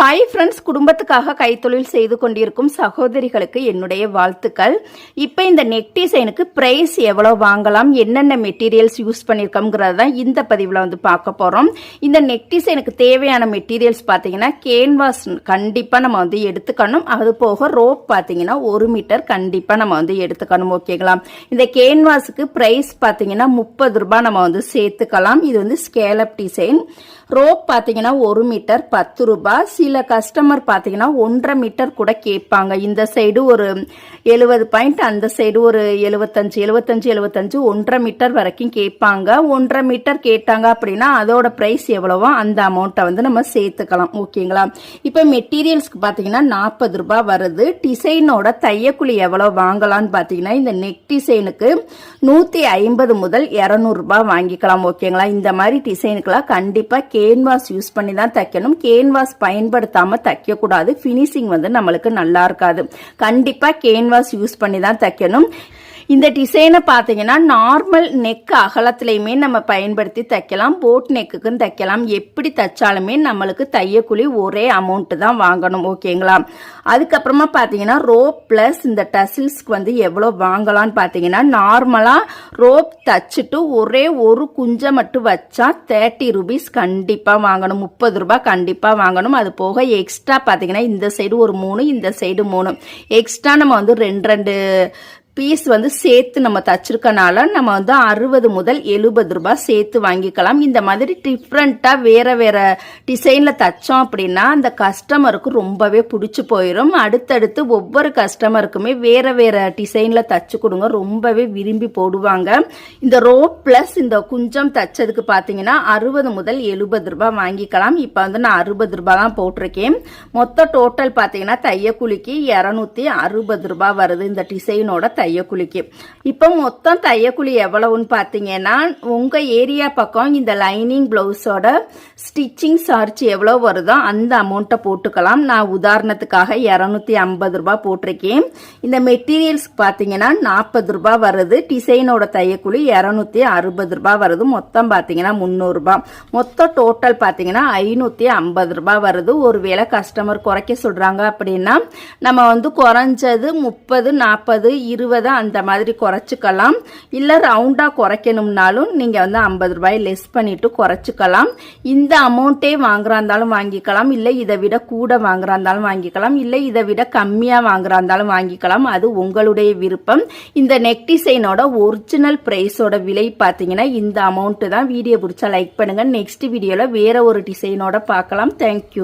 Hi friends, குடும்பத்துக்காக கைத்தொழில் செய்து கொண்டிருக்கும் சகோதரிகளுக்கு என்னுடைய வாழ்த்துக்கள். இப்போ இந்த நெக் டிசைனுக்கு பிரைஸ் எவ்வளோ வாங்கலாம், என்னென்ன மெட்டீரியல்ஸ் யூஸ் பண்ணியிருக்கோங்கிறது தான் இந்த பதிவில் வந்து பார்க்க போகிறோம். இந்த நெக் டிசைனுக்கு தேவையான மெட்டீரியல்ஸ் பார்த்தீங்கன்னா கேன்வாஸ் கண்டிப்பாக நம்ம வந்து எடுத்துக்கணும். அது போக ரோப் பார்த்தீங்கன்னா 1 மீட்டர் கண்டிப்பாக நம்ம வந்து எடுத்துக்கணும். ஓகேங்களா? இந்த கேன்வாஸுக்கு ப்ரைஸ் பார்த்தீங்கன்னா 30 ரூபாய் நம்ம வந்து சேர்த்துக்கலாம். இது வந்து ஸ்கேலப் டிசைன். ரோப் பார்த்தீங்கன்னா 1 மீட்டர் 10 ரூபாய். சில கஸ்டமர் பார்த்தீங்கன்னா 1.5 மீட்டர் கூட கேட்பாங்க. இந்த சைடு ஒரு 70 பாயிண்ட், அந்த சைடு ஒரு 75 1.5 மீட்டர் வரைக்கும் கேட்பாங்க. 1.5 மீட்டர் கேட்டாங்க அப்படின்னா அதோட பிரைஸ் எவ்வளவோ அந்த அமௌண்ட்டை வந்து நம்ம சேர்த்துக்கலாம். ஓகேங்களா? இப்போ மெட்டீரியல்ஸ்க்கு பார்த்தீங்கன்னா 40 ரூபாய் வருது. டிசைனோட தையக்குழி எவ்வளோ வாங்கலாம்னு பார்த்தீங்கன்னா இந்த நெக் டிசைனுக்கு 150 முதல் 200 ரூபாய் வாங்கிக்கலாம். ஓகேங்களா? இந்த மாதிரி டிசைனுக்கெல்லாம் கண்டிப்பாக கேன்வாஸ் யூஸ் பண்ணி தான் தைக்கணும். கேன்வாஸ் பயன்படுத்தாம தைக்க கூடாது. ஃபினிஷிங் வந்து நம்மளுக்கு நல்லா இருக்காது. கண்டிப்பா கேன்வாஸ் யூஸ் பண்ணி தான் தைக்கணும். இந்த டிசைனை பார்த்தீங்கன்னா நார்மல் நெக் அகலத்திலையுமே நம்ம பயன்படுத்தி தைக்கலாம். போட் நெக்குக்கும் தைக்கலாம். எப்படி தைச்சாலுமே நம்மளுக்கு தையக்கூலி ஒரே அமௌண்ட் தான் வாங்கணும். ஓகேங்களா? அதுக்கப்புறமா பார்த்தீங்கன்னா ரோப் பிளஸ் இந்த டசில்ஸ்க்கு வந்து எவ்வளோ வாங்கலாம்னு பார்த்தீங்கன்னா நார்மலாக ரோப் தச்சுட்டு ஒரே ஒரு குஞ்சை மட்டும் வச்சா 30 ரூபீஸ் கண்டிப்பாக வாங்கணும். 30 ரூபாய் கண்டிப்பாக வாங்கணும். அது போக எக்ஸ்ட்ரா பார்த்தீங்கன்னா இந்த சைடு ஒரு 3, இந்த சைடு 3 எக்ஸ்ட்ரா நம்ம வந்து 2 பீஸ் வந்து சேர்த்து நம்ம தச்சிருக்கனால நம்ம வந்து 60 முதல் 70 ரூபாய் சேர்த்து வாங்கிக்கலாம். இந்த மாதிரி டிஃப்ரெண்டா வேற வேற டிசைன்ல தச்சோம் அப்படின்னா அந்த கஸ்டமருக்கு ரொம்பவே பிடிச்சு போயிடும். அடுத்தடுத்து ஒவ்வொரு கஸ்டமருக்குமே வேற வேற டிசைன்ல தச்சு கொடுங்க, ரொம்பவே விரும்பி போடுவாங்க. இந்த ரோப் பிளஸ் இந்த குஞ்சம் தச்சதுக்கு பாத்தீங்கன்னா 60 முதல் 70 ரூபாய் வாங்கிக்கலாம். இப்ப வந்து நான் 60 ரூபாய் தான் போட்டிருக்கேன். மொத்த டோட்டல் பாத்தீங்கன்னா தையக்கூலிக்கு 260 ரூபாய் வருது இந்த டிசைனோட தையக்குழிக்கு. இப்போ மொத்தம் தையக்குழி எவ்வளவுன்னு பார்த்தீங்கன்னா உங்க ஏரியா பக்கம் இந்த லைனிங் பிளவுஸோட ஸ்டிச்சிங் சார்ஜ் எவ்வளவு வருதோ அந்த அமௌண்ட்டை போட்டுக்கலாம். நான் உதாரணத்துக்காக 250 ரூபாய் போட்டிருக்கேன். இந்த மெட்டீரியல்ஸ் பார்த்தீங்கன்னா 40 ரூபாய் வருது. டிசைனோட தையக்குழி 260 ரூபாய் வருது. மொத்தம் பார்த்தீங்கன்னா 300 ரூபாய். மொத்தம் டோட்டல் பார்த்தீங்கன்னா 550 ரூபாய் வருது. ஒருவேளை கஸ்டமர் குறைக்க சொல்றாங்க அப்படின்னா நம்ம வந்து குறைஞ்சது 30, 40, 20 அந்த மாதிரி குறைச்சிக்கலாம். இல்ல ரவுண்டா குறைக்கணும்னாலும் நீங்க வந்து 50 ரூபாய் லெஸ் பண்ணிட்டு குறைச்சிக்கலாம். இந்த அமௌண்ட்டே வாங்குறா இருந்தாலும் வாங்கிக்கலாம். இல்ல இதை விட கூட வாங்குறா இருந்தாலும் வாங்கிக்கலாம். இல்ல இதை விட கம்மியா வாங்குறா இருந்தாலும் வாங்கிக்கலாம். அது உங்களுடைய விருப்பம். இந்த நெக் டிசைனோட ஒரிஜினல் பிரைஸோட விலை பாத்தீங்கன்னா இந்த அமௌண்ட் தான். வீடியோ பிடிச்சா லைக் பண்ணுங்க. நெக்ஸ்ட் வீடியோல வேற ஒரு டிசைனோட பார்க்கலாம். தேங்க்யூ.